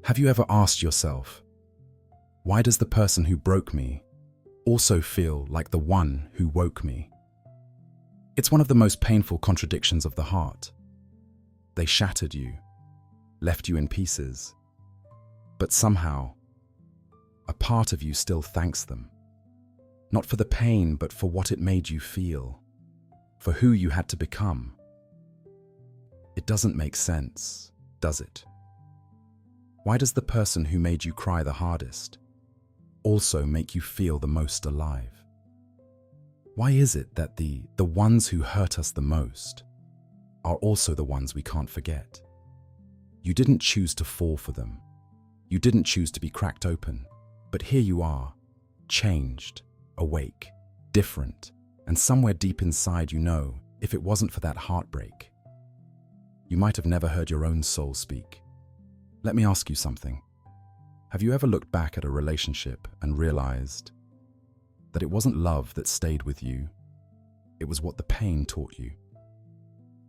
Have you ever asked yourself, why does the person who broke me also feel like the one who woke me? It's one of the most painful contradictions of the heart. They shattered you, left you in pieces, but somehow, a part of you still thanks them. Not for the pain, but for what it made you feel, for who you had to become. It doesn't make sense, does it? Why does the person who made you cry the hardest also make you feel the most alive? Why is it that the ones who hurt us the most are also the ones we can't forget? You didn't choose to fall for them. You didn't choose to be cracked open. But here you are, changed, awake, different, and somewhere deep inside you know, if it wasn't for that heartbreak, you might have never heard your own soul speak. Let me ask you something. Have you ever looked back at a relationship and realized that it wasn't love that stayed with you? It was what the pain taught you.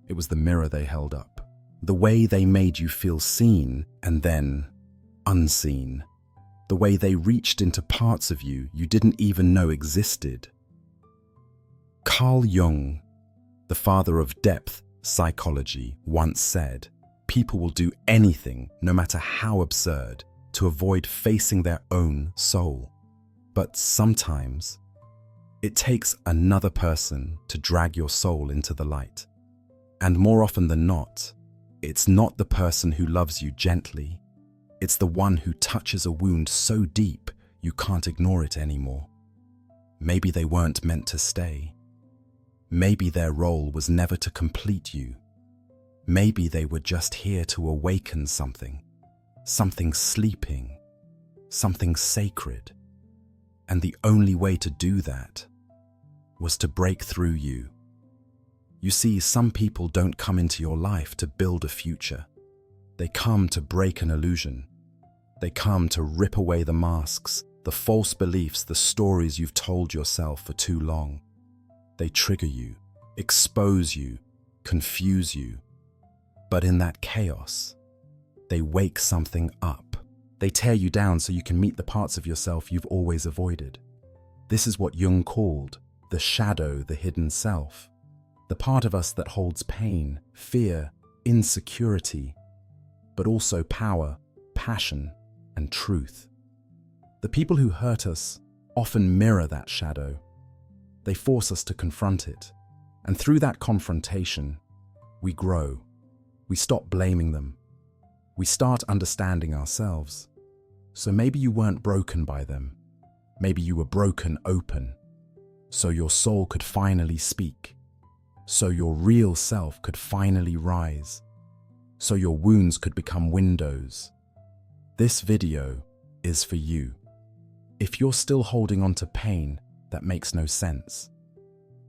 It was the mirror they held up, the way they made you feel seen and then unseen, the way they reached into parts of you you didn't even know existed. Carl Jung, the father of depth psychology, once said, people will do anything, no matter how absurd, to avoid facing their own soul. But sometimes, it takes another person to drag your soul into the light. And more often than not, it's not the person who loves you gently. It's the one who touches a wound so deep you can't ignore it anymore. Maybe they weren't meant to stay. Maybe their role was never to complete you. Maybe they were just here to awaken something sleeping, something sacred. And the only way to do that was to break through you. You see, some people don't come into your life to build a future. They come to break an illusion. They come to rip away the masks, the false beliefs, the stories you've told yourself for too long. They trigger you, expose you, confuse you. But in that chaos, they wake something up. They tear you down so you can meet the parts of yourself you've always avoided. This is what Jung called the shadow, the hidden self. The part of us that holds pain, fear, insecurity, but also power, passion, and truth. The people who hurt us often mirror that shadow. They force us to confront it. And through that confrontation, we grow. We stop blaming them. We start understanding ourselves. So maybe you weren't broken by them. Maybe you were broken open. So your soul could finally speak. So your real self could finally rise. So your wounds could become windows. This video is for you. If you're still holding on to pain that makes no sense,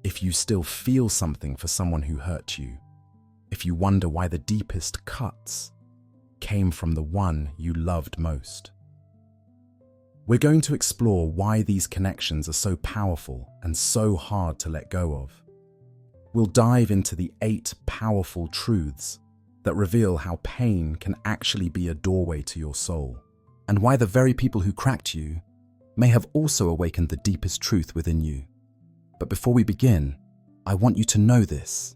if you still feel something for someone who hurt you, if you wonder why the deepest cuts came from the one you loved most. We're going to explore why these connections are so powerful and so hard to let go of. We'll dive into the 8 powerful truths that reveal how pain can actually be a doorway to your soul, and why the very people who cracked you may have also awakened the deepest truth within you. But before we begin, I want you to know this.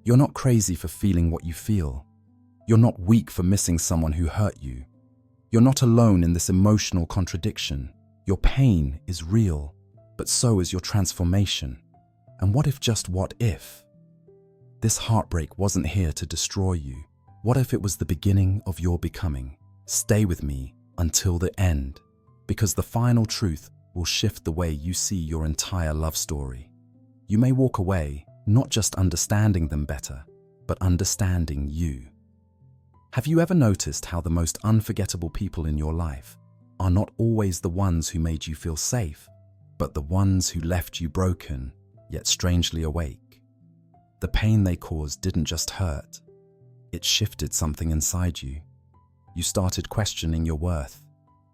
You're not crazy for feeling what you feel. You're not weak for missing someone who hurt you. You're not alone in this emotional contradiction. Your pain is real, but so is your transformation. And what if this heartbreak wasn't here to destroy you? What if it was the beginning of your becoming? Stay with me until the end, because the final truth will shift the way you see your entire love story. You may walk away not just understanding them better, but understanding you. Have you ever noticed how the most unforgettable people in your life are not always the ones who made you feel safe, but the ones who left you broken, yet strangely awake? The pain they caused didn't just hurt, it shifted something inside you. You started questioning your worth.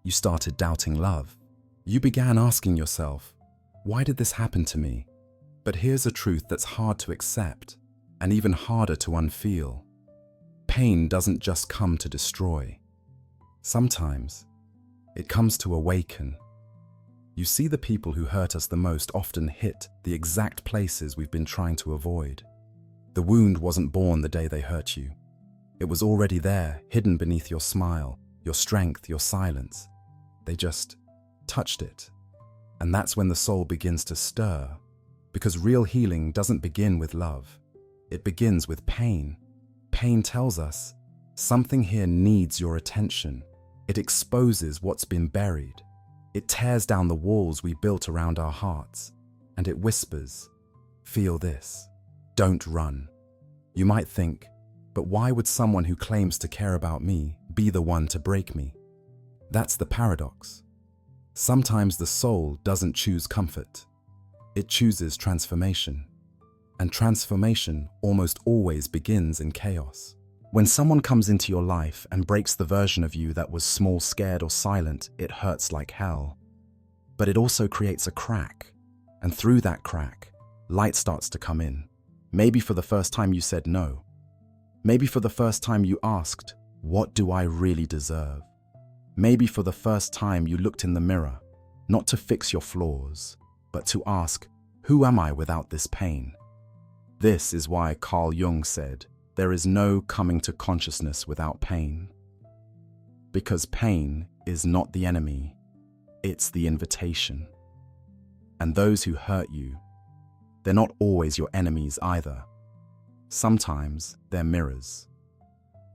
You started doubting love. You began asking yourself, why did this happen to me? But here's a truth that's hard to accept, and even harder to unfeel. Pain doesn't just come to destroy. Sometimes it comes to awaken. You see, the people who hurt us the most often hit the exact places we've been trying to avoid. The wound wasn't born the day they hurt you. It was already there, hidden beneath your smile, your strength, your silence. They just touched it. And that's when the soul begins to stir. Because real healing doesn't begin with love. It begins with pain. Pain tells us something here needs your attention. It exposes what's been buried. It tears down the walls we built around our hearts. And it whispers, feel this. Don't run. You might think, but why would someone who claims to care about me be the one to break me? That's the paradox. Sometimes the soul doesn't choose comfort. It chooses transformation. And transformation almost always begins in chaos. When someone comes into your life and breaks the version of you that was small, scared, or silent, it hurts like hell. But it also creates a crack. And through that crack, light starts to come in. Maybe for the first time you said no. Maybe for the first time you asked, what do I really deserve? Maybe for the first time you looked in the mirror, not to fix your flaws, but to ask, who am I without this pain? This is why Carl Jung said, there is no coming to consciousness without pain. Because pain is not the enemy, it's the invitation. And those who hurt you, they're not always your enemies either. Sometimes they're mirrors.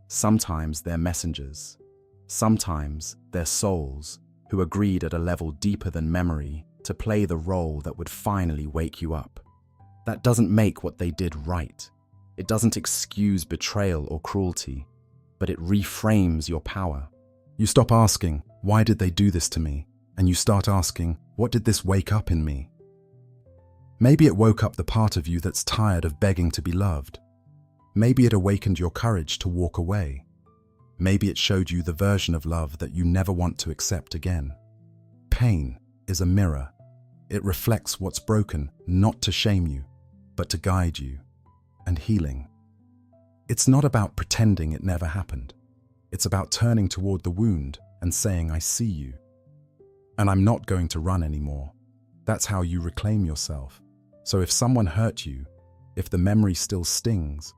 Sometimes they're messengers. Sometimes they're souls who agreed at a level deeper than memory to play the role that would finally wake you up. That doesn't make what they did right. It doesn't excuse betrayal or cruelty, but it reframes your power. You stop asking, why did they do this to me? And you start asking, what did this wake up in me? Maybe it woke up the part of you that's tired of begging to be loved. Maybe it awakened your courage to walk away. Maybe it showed you the version of love that you never want to accept again. Pain is a mirror. It reflects what's broken, not to shame you, but to guide you. And healing. It's not about pretending it never happened. It's about turning toward the wound and saying, I see you. And I'm not going to run anymore. That's how you reclaim yourself. So if someone hurt you, if the memory still stings,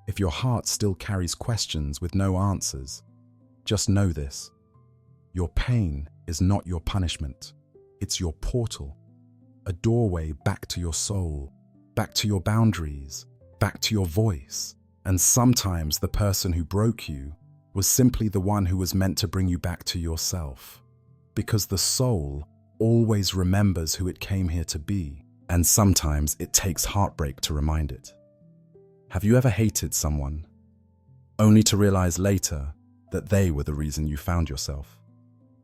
if your heart still carries questions with no answers, just know this. Your pain is not your punishment. It's your portal. A doorway back to your soul, back to your boundaries, back to your voice. And sometimes the person who broke you was simply the one who was meant to bring you back to yourself. Because the soul always remembers who it came here to be, and sometimes it takes heartbreak to remind it. Have you ever hated someone, only to realize later that they were the reason you found yourself?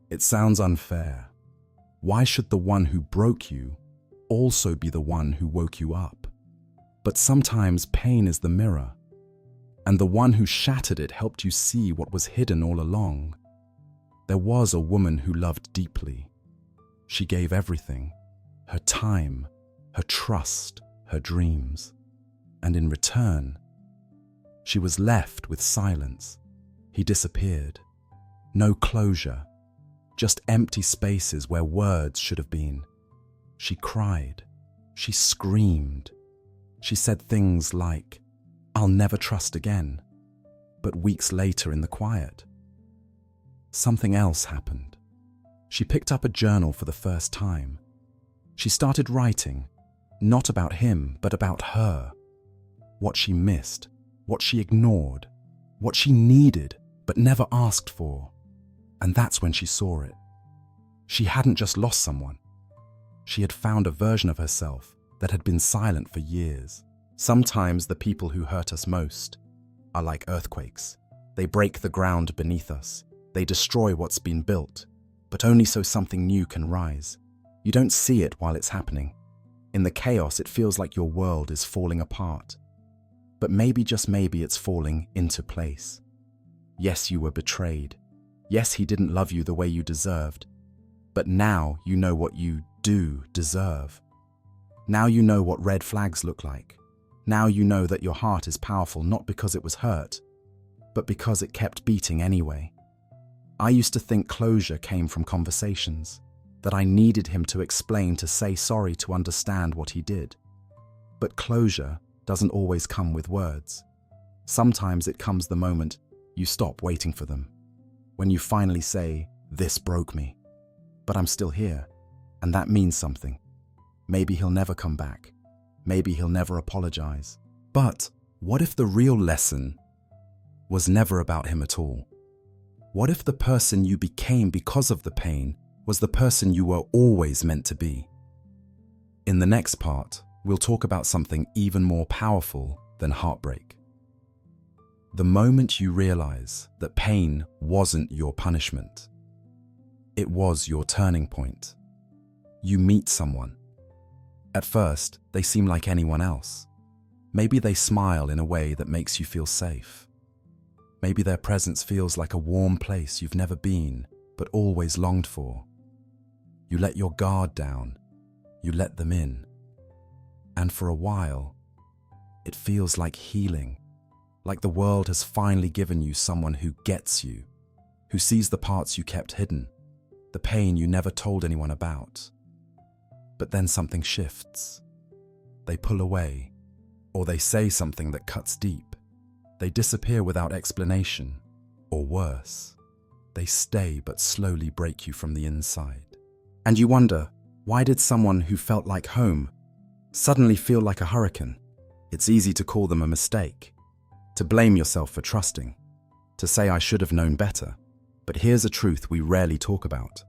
It sounds unfair. Why should the one who broke you also be the one who woke you up? But sometimes pain is the mirror, and the one who shattered it helped you see what was hidden all along. There was a woman who loved deeply. She gave everything, her time, her trust, her dreams. And in return, she was left with silence. He disappeared. No closure, just empty spaces where words should have been. She cried. She screamed. She said things like, I'll never trust again. But weeks later in the quiet, something else happened. She picked up a journal for the first time. She started writing, not about him, but about her. What she missed, what she ignored, what she needed but never asked for. And that's when she saw it. She hadn't just lost someone. She had found a version of herself that had been silent for years. Sometimes the people who hurt us most are like earthquakes. They break the ground beneath us. They destroy what's been built, but only so something new can rise. You don't see it while it's happening. In the chaos, it feels like your world is falling apart. But maybe, just maybe, it's falling into place. Yes, you were betrayed. Yes, he didn't love you the way you deserved. But now you know what you do deserve. Now you know what red flags look like. Now you know that your heart is powerful not because it was hurt, but because it kept beating anyway. I used to think closure came from conversations, that I needed him to explain, to say sorry, to understand what he did. But closure doesn't always come with words. Sometimes it comes the moment you stop waiting for them. When you finally say, "This broke me, but I'm still here," and that means something. Maybe he'll never come back. Maybe he'll never apologize. But what if the real lesson was never about him at all? What if the person you became because of the pain was the person you were always meant to be? In the next part, we'll talk about something even more powerful than heartbreak. The moment you realize that pain wasn't your punishment, it was your turning point. You meet someone. At first, they seem like anyone else. Maybe they smile in a way that makes you feel safe. Maybe their presence feels like a warm place you've never been, but always longed for. You let your guard down. You let them in. And for a while, it feels like healing, like the world has finally given you someone who gets you, who sees the parts you kept hidden, the pain you never told anyone about. But then something shifts. They pull away, or they say something that cuts deep. They disappear without explanation, or worse, they stay but slowly break you from the inside. And you wonder, why did someone who felt like home suddenly feel like a hurricane? It's easy to call them a mistake, to blame yourself for trusting, to say I should have known better. But here's a truth we rarely talk about.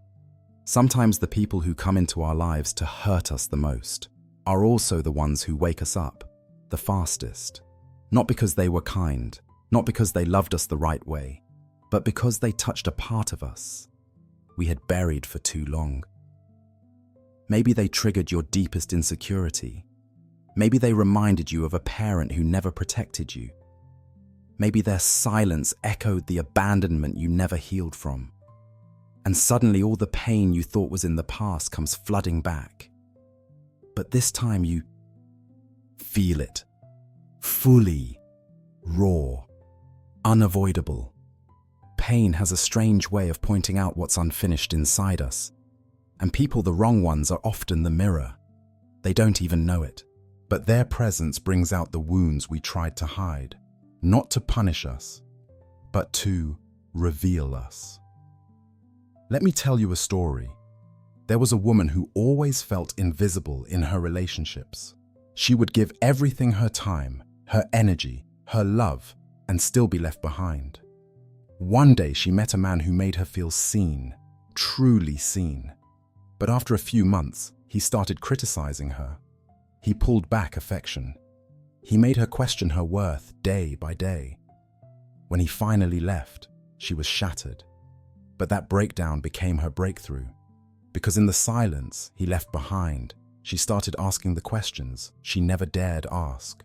Sometimes the people who come into our lives to hurt us the most are also the ones who wake us up the fastest. Not because they were kind, not because they loved us the right way, but because they touched a part of us we had buried for too long. Maybe they triggered your deepest insecurity. Maybe they reminded you of a parent who never protected you. Maybe their silence echoed the abandonment you never healed from. And suddenly all the pain you thought was in the past comes flooding back. But this time you feel it. Fully. Raw. Unavoidable. Pain has a strange way of pointing out what's unfinished inside us. And people, the wrong ones, are often the mirror. They don't even know it. But their presence brings out the wounds we tried to hide. Not to punish us, but to reveal us. Let me tell you a story. There was a woman who always felt invisible in her relationships. She would give everything, her time, her energy, her love, and still be left behind. One day she met a man who made her feel seen, truly seen. But after a few months, he started criticizing her. He pulled back affection. He made her question her worth day by day. When he finally left, she was shattered. But that breakdown became her breakthrough. Because in the silence he left behind, she started asking the questions she never dared ask.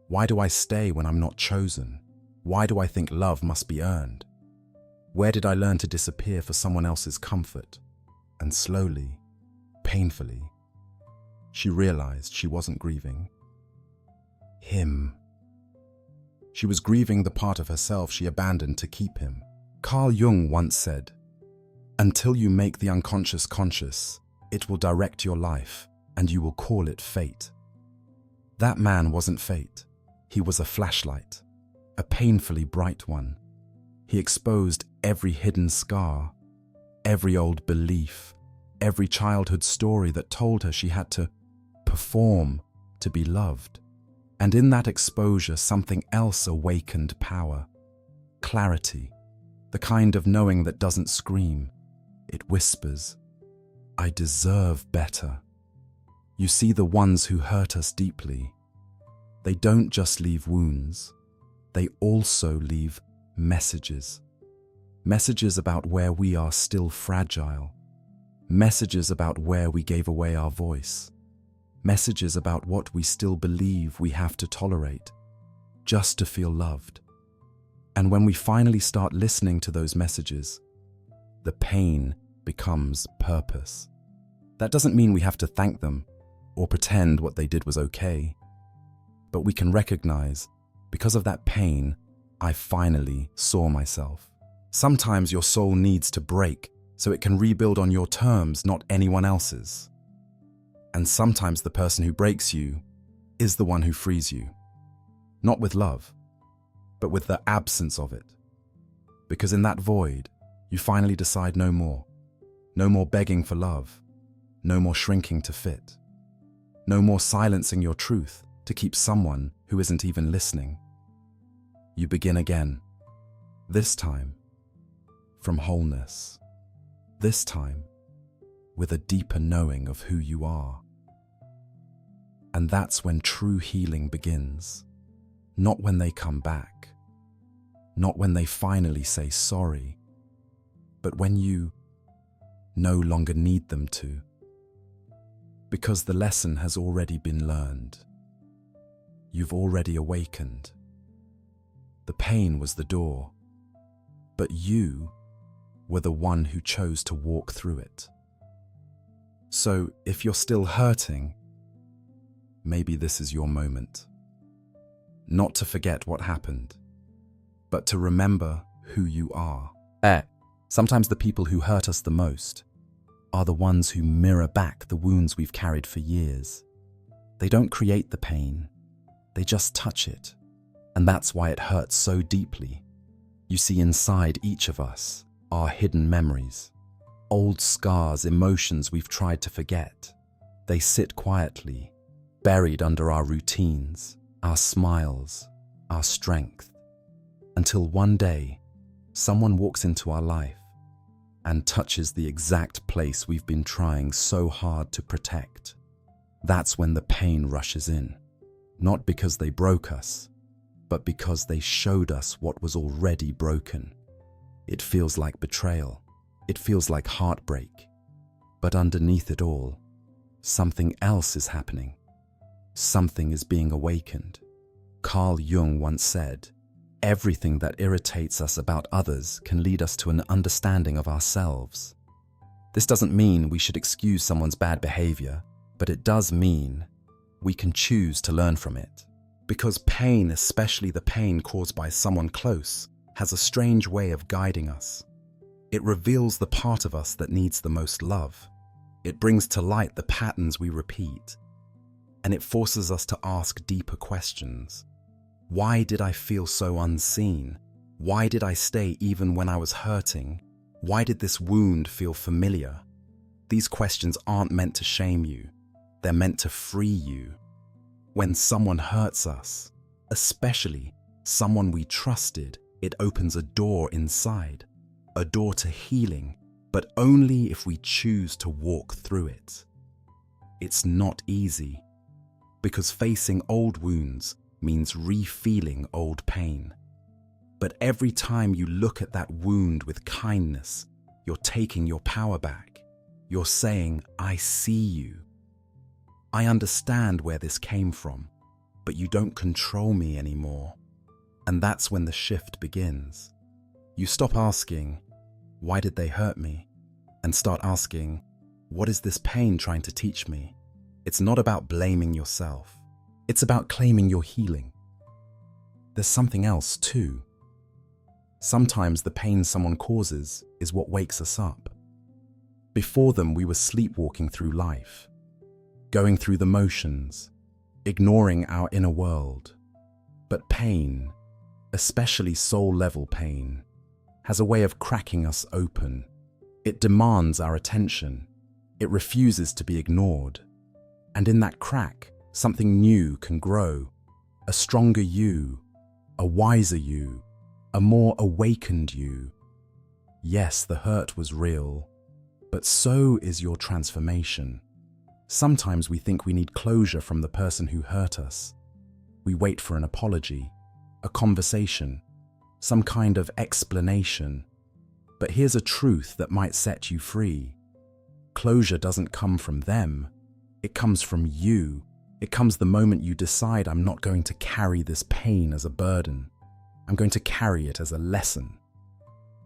Why do I stay when I'm not chosen? Why do I think love must be earned? Where did I learn to disappear for someone else's comfort? And slowly, painfully, she realized she wasn't grieving him. She was grieving the part of herself she abandoned to keep him. Carl Jung once said, "Until you make the unconscious conscious, it will direct your life, and you will call it fate." That man wasn't fate. He was a flashlight, a painfully bright one. He exposed every hidden scar, every old belief, every childhood story that told her she had to perform to be loved. And in that exposure, something else awakened power, clarity, the kind of knowing that doesn't scream. It whispers, "I deserve better." You see, the ones who hurt us deeply, they don't just leave wounds, they also leave messages. Messages about where we are still fragile. Messages about where we gave away our voice. Messages about what we still believe we have to tolerate, just to feel loved. And when we finally start listening to those messages, the pain becomes purpose. That doesn't mean we have to thank them or pretend what they did was okay. But we can recognize, because of that pain, I finally saw myself. Sometimes your soul needs to break so it can rebuild on your terms, not anyone else's. And sometimes the person who breaks you is the one who frees you. Not with love, but with the absence of it. Because in that void, you finally decide no more. No more begging for love. No more shrinking to fit. No more silencing your truth to keep someone who isn't even listening. You begin again. This time, from wholeness. This time, with a deeper knowing of who you are. And that's when true healing begins. Not when they come back. Not when they finally say sorry. But when you no longer need them to. Because the lesson has already been learned. You've already awakened. The pain was the door, but you were the one who chose to walk through it. So if you're still hurting, maybe this is your moment. Not to forget what happened, but to remember who you are. Sometimes the people who hurt us the most are the ones who mirror back the wounds we've carried for years. They don't create the pain, they just touch it. And that's why it hurts so deeply. You see, inside each of us are hidden memories, old scars, emotions we've tried to forget. They sit quietly, buried under our routines, our smiles, our strength, until one day, someone walks into our life and touches the exact place we've been trying so hard to protect. That's when the pain rushes in, not because they broke us, but because they showed us what was already broken. It feels like betrayal. It feels like heartbreak. But underneath it all, something else is happening. Something is being awakened. Carl Jung once said, "Everything that irritates us about others can lead us to an understanding of ourselves." This doesn't mean we should excuse someone's bad behavior, but it does mean we can choose to learn from it. Because pain, especially the pain caused by someone close, has a strange way of guiding us. It reveals the part of us that needs the most love. It brings to light the patterns we repeat. And it forces us to ask deeper questions. Why did I feel so unseen? Why did I stay even when I was hurting? Why did this wound feel familiar? These questions aren't meant to shame you. They're meant to free you. When someone hurts us, especially someone we trusted, it opens a door inside, a door to healing, but only if we choose to walk through it. It's not easy, because facing old wounds means re-feeling old pain. But every time you look at that wound with kindness, you're taking your power back. You're saying, "I see you. I understand where this came from, but you don't control me anymore." And that's when the shift begins. You stop asking, "Why did they hurt me?" and start asking, "What is this pain trying to teach me?" It's not about blaming yourself. It's about claiming your healing. There's something else too. Sometimes the pain someone causes is what wakes us up. Before them, we were sleepwalking through life, going through the motions, ignoring our inner world. But pain, especially soul-level pain, has a way of cracking us open. It demands our attention. It refuses to be ignored. And in that crack, something new can grow. A stronger you, a wiser you, a more awakened you. Yes, the hurt was real, but so is your transformation. Sometimes we think we need closure from the person who hurt us. We wait for an apology, a conversation, some kind of explanation. But here's a truth that might set you free. Closure doesn't come from them. It comes from you. It comes the moment you decide, "I'm not going to carry this pain as a burden. I'm going to carry it as a lesson."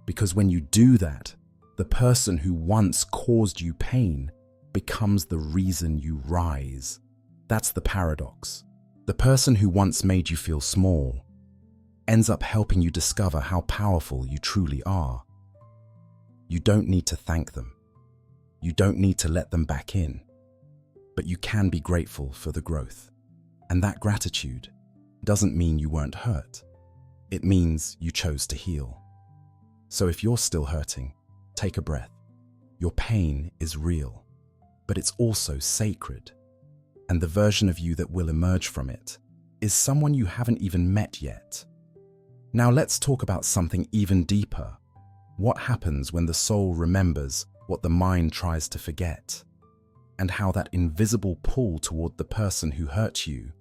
Because when you do that, the person who once caused you pain becomes the reason you rise. That's the paradox. The person who once made you feel small ends up helping you discover how powerful you truly are. You don't need to thank them. You don't need to let them back in. But you can be grateful for the growth. And that gratitude doesn't mean you weren't hurt. It means you chose to heal. So if you're still hurting, take a breath. Your pain is real, but it's also sacred. And the version of you that will emerge from it is someone you haven't even met yet. Now let's talk about something even deeper. What happens when the soul remembers what the mind tries to forget? And how that invisible pull toward the person who hurt you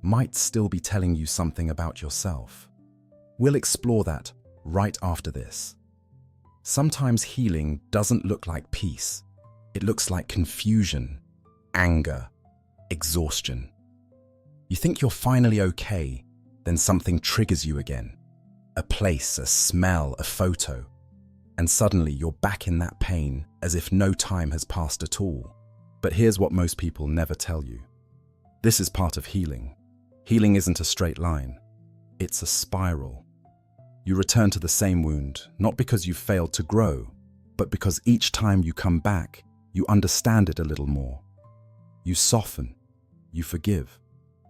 might still be telling you something about yourself. We'll explore that right after this. Sometimes healing doesn't look like peace. It looks like confusion, anger, exhaustion. You think you're finally okay, then something triggers you again. A place, a smell, a photo. And suddenly you're back in that pain as if no time has passed at all. But here's what most people never tell you. This is part of healing. Healing isn't a straight line. It's a spiral. You return to the same wound, not because you failed to grow, but because each time you come back, you understand it a little more. You soften. You forgive.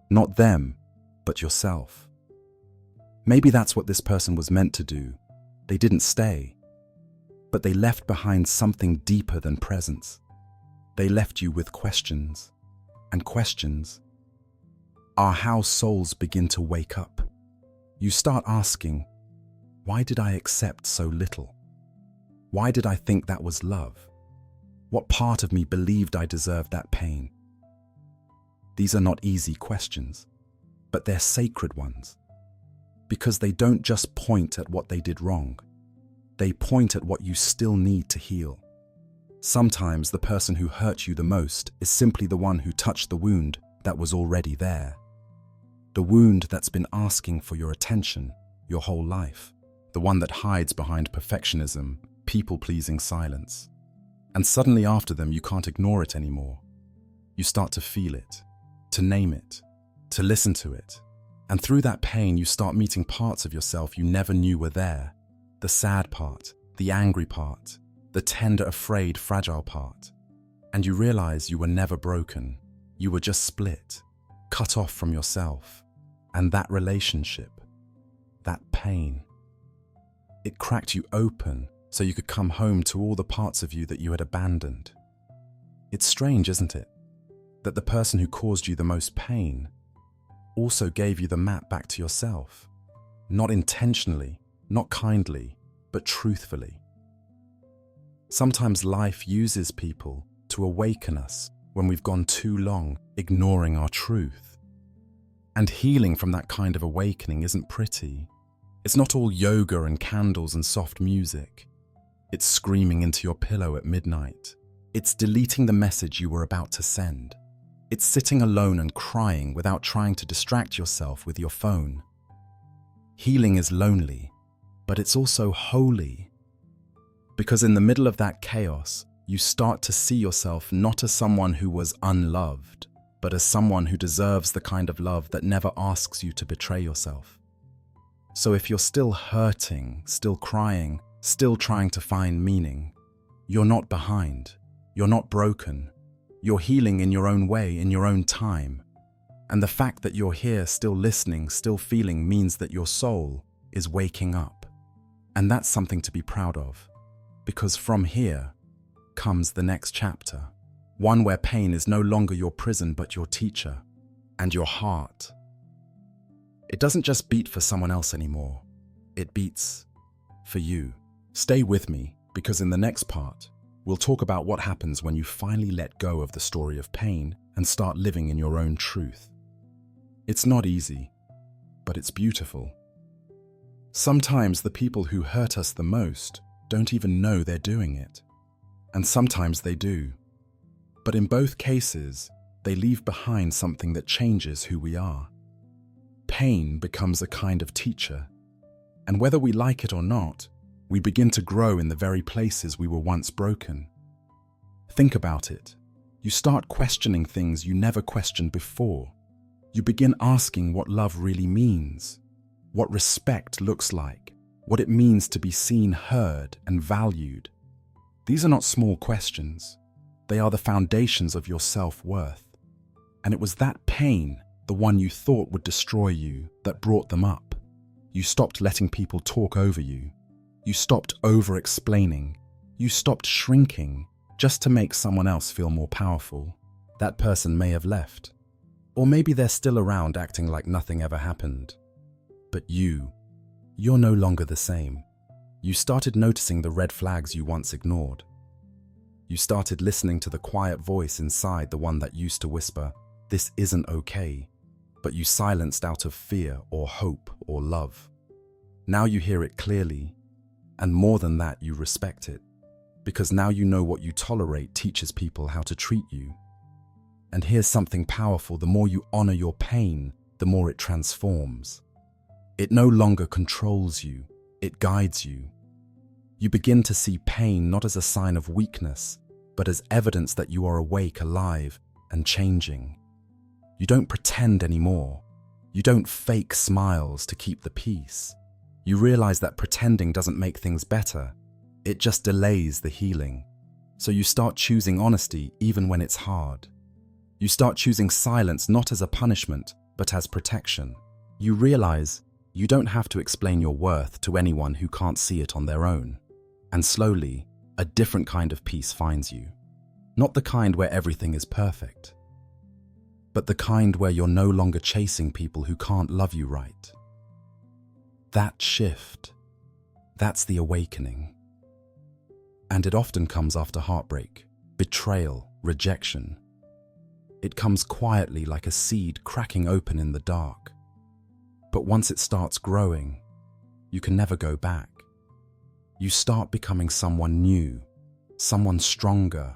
Not them, but yourself. Maybe that's what this person was meant to do. They didn't stay, but they left behind something deeper than presence. They left you with questions, and questions are how souls begin to wake up. You start asking, why did I accept so little? Why did I think that was love? What part of me believed I deserved that pain? These are not easy questions, but they're sacred ones, because they don't just point at what they did wrong. They point at what you still need to heal. Sometimes the person who hurt you the most is simply the one who touched the wound that was already there. The wound that's been asking for your attention your whole life. The one that hides behind perfectionism, people-pleasing silence. And suddenly after them, you can't ignore it anymore. You start to feel it, to name it, to listen to it. And through that pain, you start meeting parts of yourself you never knew were there. The sad part, the angry part, the tender, afraid, fragile part. And you realize you were never broken. You were just split, cut off from yourself. And that relationship, that pain, it cracked you open so you could come home to all the parts of you that you had abandoned. It's strange, isn't it, that the person who caused you the most pain also gave you the map back to yourself. Not intentionally, not kindly, but truthfully. Sometimes life uses people to awaken us when we've gone too long ignoring our truth. And healing from that kind of awakening isn't pretty. It's not all yoga and candles and soft music. It's screaming into your pillow at midnight. It's deleting the message you were about to send. It's sitting alone and crying without trying to distract yourself with your phone. Healing is lonely, but it's also holy. Because in the middle of that chaos, you start to see yourself not as someone who was unloved, but as someone who deserves the kind of love that never asks you to betray yourself. So if you're still hurting, still crying, still trying to find meaning, you're not behind. You're not broken. You're healing in your own way, in your own time. And the fact that you're here still listening, still feeling means that your soul is waking up. And that's something to be proud of. Because from here comes the next chapter. One where pain is no longer your prison but your teacher. And your heart. It doesn't just beat for someone else anymore. It beats for you. Stay with me, because in the next part, we'll talk about what happens when you finally let go of the story of pain and start living in your own truth. It's not easy, but it's beautiful. Sometimes the people who hurt us the most don't even know they're doing it. And sometimes they do. But in both cases, they leave behind something that changes who we are. Pain becomes a kind of teacher. And whether we like it or not, we begin to grow in the very places we were once broken. Think about it. You start questioning things you never questioned before. You begin asking what love really means. what respect looks like, what it means to be seen, heard, and valued. These are not small questions. They are the foundations of your self-worth. And it was that pain, the one you thought would destroy you, that brought them up. You stopped letting people talk over you. You stopped over-explaining. You stopped shrinking just to make someone else feel more powerful. That person may have left. Or maybe they're still around acting like nothing ever happened. But you're no longer the same. You started noticing the red flags you once ignored. You started listening to the quiet voice inside, the one that used to whisper, "This isn't okay," but you silenced out of fear or hope or love. Now you hear it clearly, and more than that, you respect it. Because now you know what you tolerate teaches people how to treat you. And here's something powerful: the more you honor your pain, the more it transforms. It no longer controls you, it guides you. You begin to see pain not as a sign of weakness, but as evidence that you are awake, alive, and changing. You don't pretend anymore. You don't fake smiles to keep the peace. You realize that pretending doesn't make things better. It just delays the healing. So you start choosing honesty even when it's hard. You start choosing silence not as a punishment, but as protection. You realize you don't have to explain your worth to anyone who can't see it on their own. And slowly, a different kind of peace finds you. Not the kind where everything is perfect, but the kind where you're no longer chasing people who can't love you right. That shift, that's the awakening. And it often comes after heartbreak, betrayal, rejection. It comes quietly like a seed cracking open in the dark. But once it starts growing, you can never go back. You start becoming someone new, someone stronger,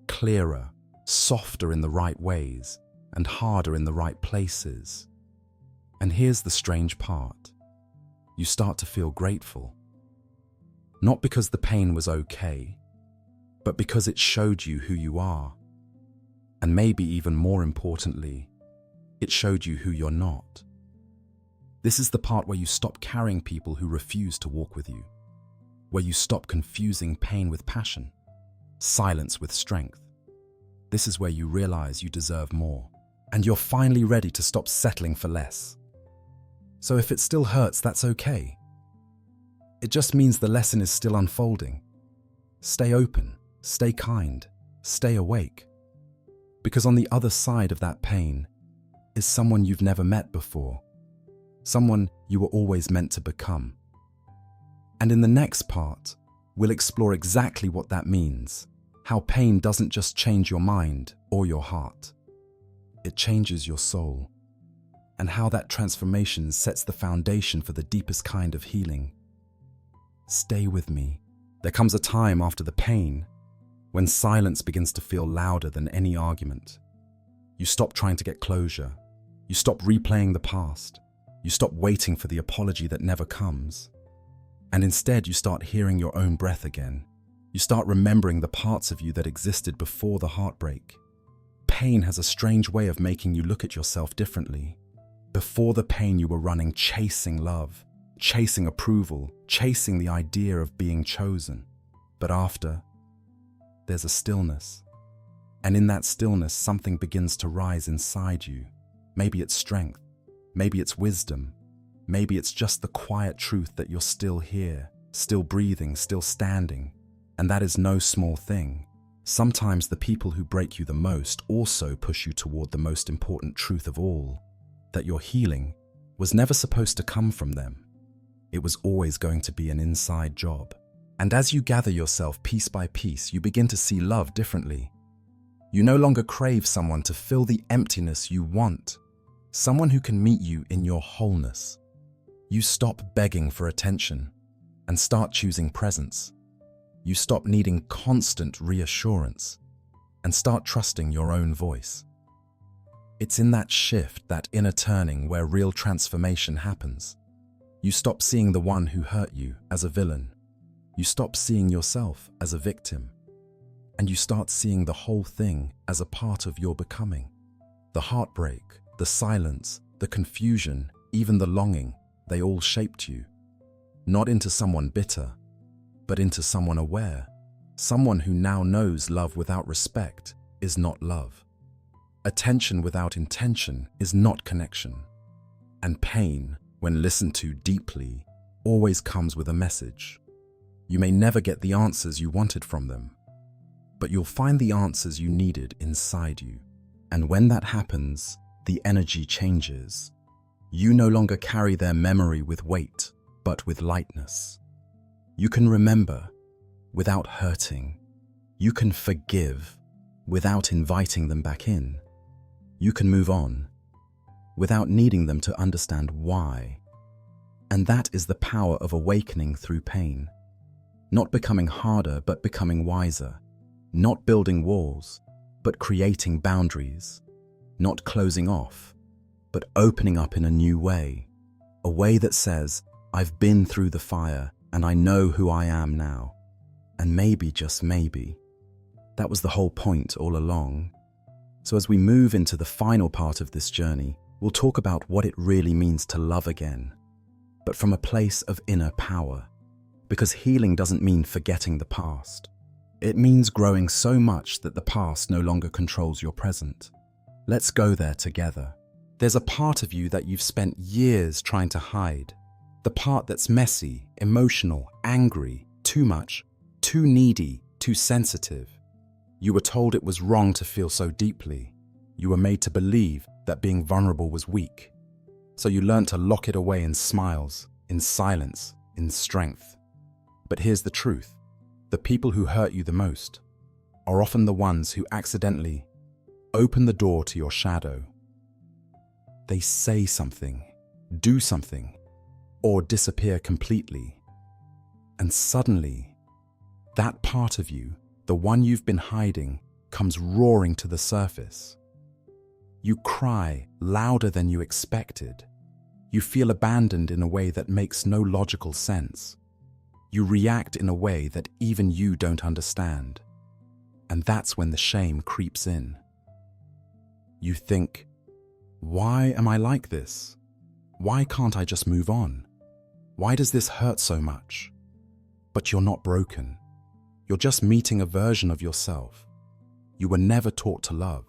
clearer, softer in the right ways, and harder in the right places. And here's the strange part. You start to feel grateful. Not because the pain was okay, but because it showed you who you are. And maybe even more importantly, it showed you who you're not. This is the part where you stop carrying people who refuse to walk with you, where you stop confusing pain with passion, silence with strength. This is where you realize you deserve more, and you're finally ready to stop settling for less. So if it still hurts, that's okay. It just means the lesson is still unfolding. Stay open, stay kind, stay awake. Because on the other side of that pain is someone you've never met before, someone you were always meant to become. And in the next part, we'll explore exactly what that means, how pain doesn't just change your mind or your heart, it changes your soul, and how that transformation sets the foundation for the deepest kind of healing. Stay with me. There comes a time after the pain when silence begins to feel louder than any argument. You stop trying to get closure. You stop replaying the past. You stop waiting for the apology that never comes. And instead, you start hearing your own breath again. You start remembering the parts of you that existed before the heartbreak. Pain has a strange way of making you look at yourself differently. Before the pain, you were running, chasing love, chasing approval, chasing the idea of being chosen. But after, there's a stillness. And in that stillness, something begins to rise inside you. Maybe it's strength. Maybe it's wisdom. Maybe it's just the quiet truth that you're still here, still breathing, still standing. And that is no small thing. Sometimes the people who break you the most also push you toward the most important truth of all, that your healing was never supposed to come from them. It was always going to be an inside job. And as you gather yourself piece by piece, you begin to see love differently. You no longer crave someone to fill the emptiness you want, someone who can meet you in your wholeness. You stop begging for attention and start choosing presence. You stop needing constant reassurance and start trusting your own voice. It's in that shift, that inner turning, where real transformation happens. You stop seeing the one who hurt you as a villain. You stop seeing yourself as a victim. And you start seeing the whole thing as a part of your becoming. The heartbreak, the silence, the confusion, even the longing, they all shaped you. Not into someone bitter, but into someone aware. Someone who now knows love without respect is not love. Attention without intention is not connection. And pain, when listened to deeply, always comes with a message. You may never get the answers you wanted from them, but you'll find the answers you needed inside you. And when that happens, the energy changes. You no longer carry their memory with weight, but with lightness. You can remember without hurting. You can forgive without inviting them back in. You can move on without needing them to understand why. And that is the power of awakening through pain. Not becoming harder, but becoming wiser. Not building walls, but creating boundaries. Not closing off, but opening up in a new way. A way that says, I've been through the fire and I know who I am now. And maybe, just maybe, that was the whole point all along. So as we move into the final part of this journey, we'll talk about what it really means to love again, but from a place of inner power. Because healing doesn't mean forgetting the past. It means growing so much that the past no longer controls your present. Let's go there together. There's a part of you that you've spent years trying to hide. The part that's messy, emotional, angry, too much, too needy, too sensitive. You were told it was wrong to feel so deeply. You were made to believe that being vulnerable was weak. So you learned to lock it away in smiles, in silence, in strength. But here's the truth. The people who hurt you the most are often the ones who accidentally open the door to your shadow. They say something, do something, or disappear completely. And suddenly, that part of you, the one you've been hiding, comes roaring to the surface. You cry louder than you expected. You feel abandoned in a way that makes no logical sense. You react in a way that even you don't understand. And that's when the shame creeps in. You think, why am I like this? Why can't I just move on? Why does this hurt so much? But you're not broken. You're just meeting a version of yourself you were never taught to love.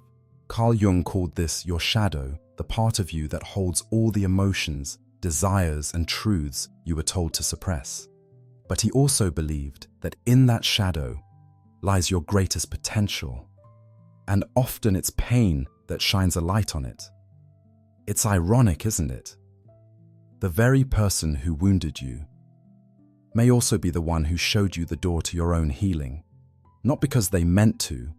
Carl Jung called this your shadow, the part of you that holds all the emotions, desires, and truths you were told to suppress. But he also believed that in that shadow lies your greatest potential. And often it's pain that shines a light on it. It's ironic, isn't it? The very person who wounded you may also be the one who showed you the door to your own healing. Not because they meant to,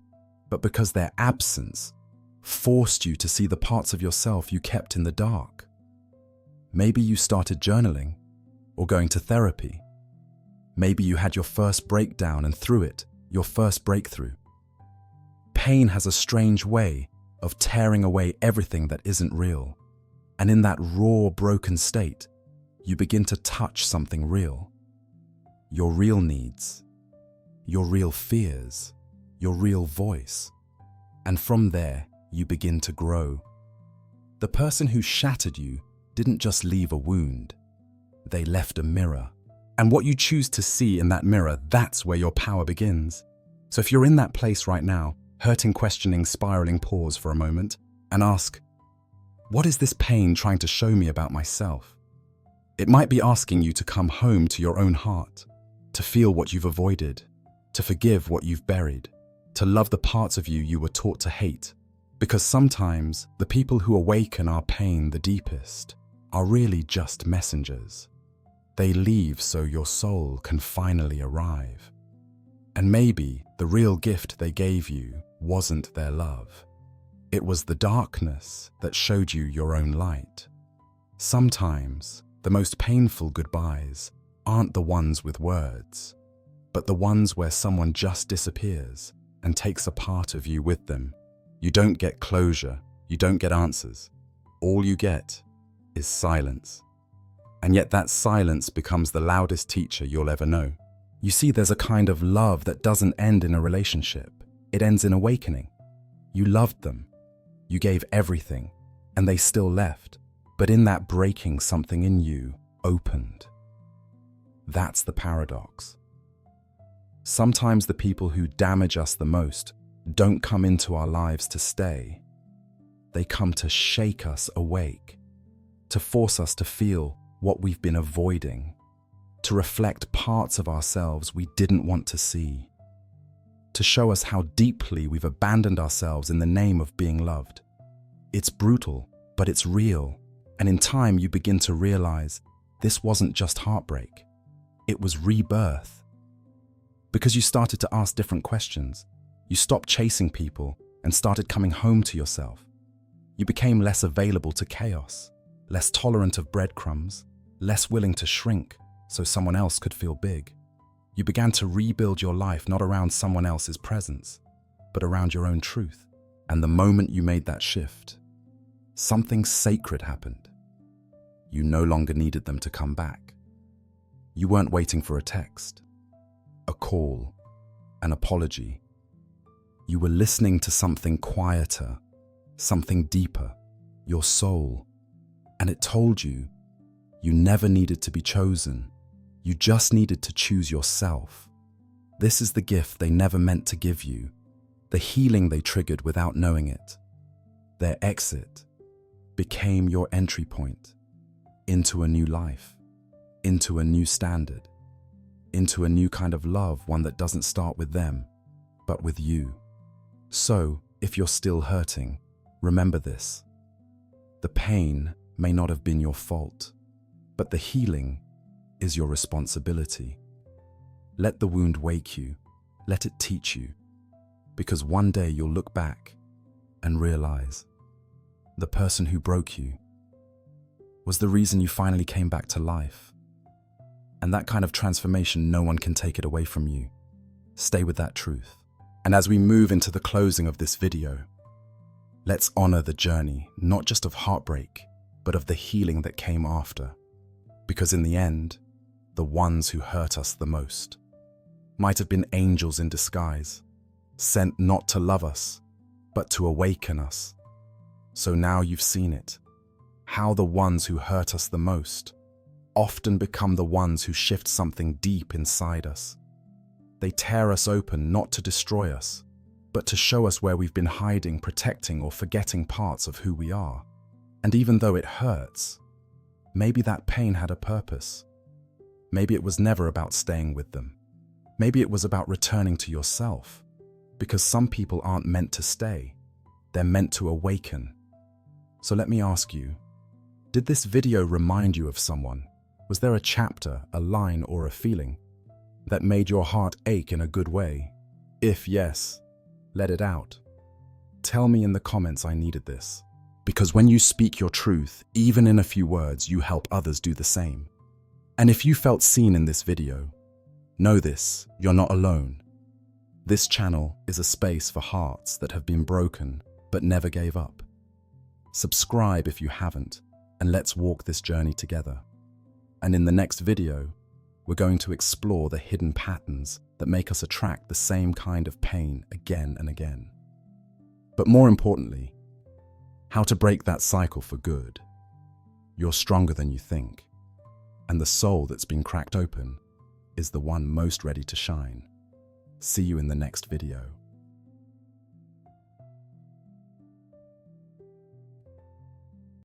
but because their absence forced you to see the parts of yourself you kept in the dark. Maybe you started journaling or going to therapy. Maybe you had your first breakdown and through it, your first breakthrough. Pain has a strange way of tearing away everything that isn't real. And in that raw, broken state, you begin to touch something real. Your real needs, your real fears, your real voice. And from there, you begin to grow. The person who shattered you didn't just leave a wound. They left a mirror. And what you choose to see in that mirror, that's where your power begins. So if you're in that place right now, hurting, questioning, spiraling, pause for a moment and ask, what is this pain trying to show me about myself? It might be asking you to come home to your own heart, to feel what you've avoided, to forgive what you've buried, to love the parts of you were taught to hate. Because sometimes the people who awaken our pain the deepest are really just messengers. They leave so your soul can finally arrive. And maybe the real gift they gave you wasn't their love. It was the darkness that showed you your own light. Sometimes the most painful goodbyes aren't the ones with words, but the ones where someone just disappears and takes a part of you with them. You don't get closure, you don't get answers. All you get is silence. And yet that silence becomes the loudest teacher you'll ever know. You see, there's a kind of love that doesn't end in a relationship. It ends in awakening. You loved them. You gave everything, and they still left. But in that breaking, something in you opened. That's the paradox. Sometimes the people who damage us the most don't come into our lives to stay. They come to shake us awake, to force us to feel what we've been avoiding, to reflect parts of ourselves we didn't want to see, to show us how deeply we've abandoned ourselves in the name of being loved. It's brutal, but it's real, and in time you begin to realize this wasn't just heartbreak, it was rebirth. Because you started to ask different questions. You stopped chasing people and started coming home to yourself. You became less available to chaos, less tolerant of breadcrumbs, less willing to shrink so someone else could feel big. You began to rebuild your life not around someone else's presence, but around your own truth. And the moment you made that shift, something sacred happened. You no longer needed them to come back. You weren't waiting for a text, a call, an apology. You were listening to something quieter, something deeper, your soul. And it told you, you never needed to be chosen. You just needed to choose yourself. This is the gift they never meant to give you, the healing they triggered without knowing it. Their exit became your entry point into a new life, into a new standard, into a new kind of love, one that doesn't start with them, but with you. So, if you're still hurting, remember this. The pain may not have been your fault, but the healing is your responsibility. Let the wound wake you, let it teach you, because one day you'll look back and realize the person who broke you was the reason you finally came back to life. And that kind of transformation, no one can take it away from you. Stay with that truth. And as we move into the closing of this video, let's honor the journey, not just of heartbreak, but of the healing that came after. Because in the end, the ones who hurt us the most might have been angels in disguise, sent not to love us, but to awaken us. So now you've seen it, how the ones who hurt us the most often become the ones who shift something deep inside us. They tear us open not to destroy us, but to show us where we've been hiding, protecting, or forgetting parts of who we are. And even though it hurts, maybe that pain had a purpose. Maybe it was never about staying with them. Maybe it was about returning to yourself. Because some people aren't meant to stay. They're meant to awaken. So let me ask you, did this video remind you of someone? Was there a chapter, a line, or a feeling that made your heart ache in a good way? If yes, let it out. Tell me in the comments I needed this. Because when you speak your truth, even in a few words, you help others do the same. And if you felt seen in this video, know this, you're not alone. This channel is a space for hearts that have been broken but never gave up. Subscribe if you haven't, and let's walk this journey together. And in the next video, we're going to explore the hidden patterns that make us attract the same kind of pain again and again. But more importantly, how to break that cycle for good. You're stronger than you think, and the soul that's been cracked open is the one most ready to shine. See you in the next video.